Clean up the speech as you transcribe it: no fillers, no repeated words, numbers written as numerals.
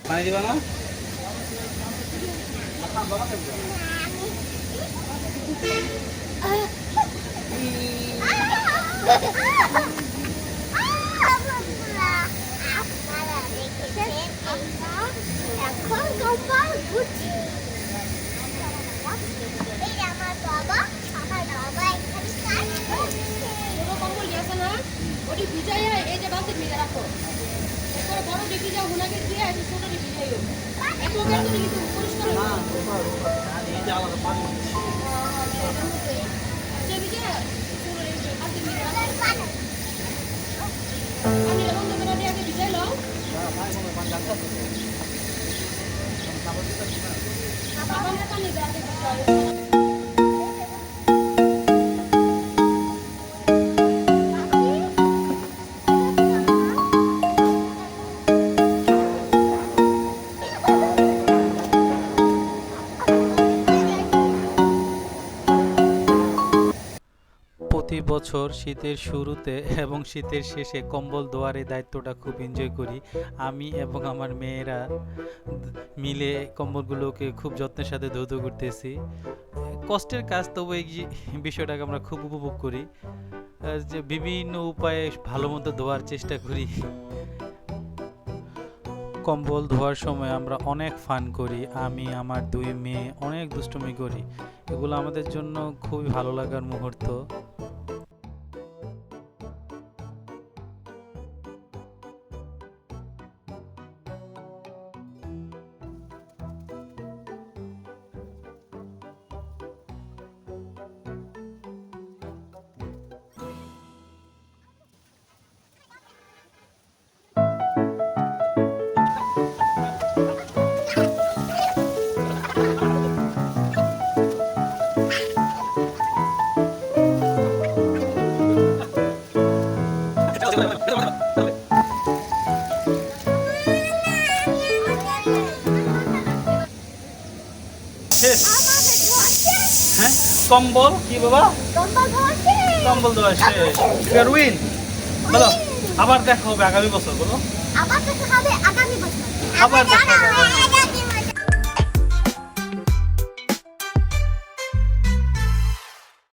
পানি দিবা না? এখন কম্বল গুছি এই আমার বাবা এখানে কাজ করছে। ছোট কম্বল আছে না, ওটি ভিজাইয়া এই যে বালতি ভিজা রাখো। এরপরে বড় ডিগি যাও হুনাকে দিয়ে একটু ছোট ডিগি যাইও। এত বের করে কিন্তু পরিষ্কার না, হবে। এই যে আলাদা পানি। যে ভিজে ছোট ডিগি বালতি ভিজা রাখো। পানি বন্ধ করে দিয়ে আগে ভিজাই লও। সাবানের পানি দিয়ে আগে ভিজাই। প্রতি বছর শীতের শুরুতে এবং শীতের শেষে কম্বল ধোয়ার এই দায়িত্বটা খুব এনজয় করি। আমি এবং আমার মেয়েরা মিলে কম্বলগুলোকে খুব যত্নের সাথে ধৌত করতেছি। কষ্টের কাজ, তবু এই বিষয়টাকে আমরা খুব উপভোগ করি। যে বিভিন্ন উপায়ে ভালো মতো ধোয়ার চেষ্টা করি। কম্বল ধোয়ার সময় আমরা অনেক ফান করি। আমি আমার দুই মেয়ে অনেক দুষ্টুমি করি। এগুলো আমাদের জন্য খুবই ভালো লাগার মুহূর্ত। শেষ। আমাকে ধোয়াচ্ছে হ্যাঁ, কম্বল কি বাবা? কম্বল ধোয়াচ্ছে কম্বল দেওয়া শেষ। ফেরউইন বলো, আবার দেখা হবে আগামী বছর, বলো। আবার দেখা হবে আগামী বছর। আবার দেখা হবে।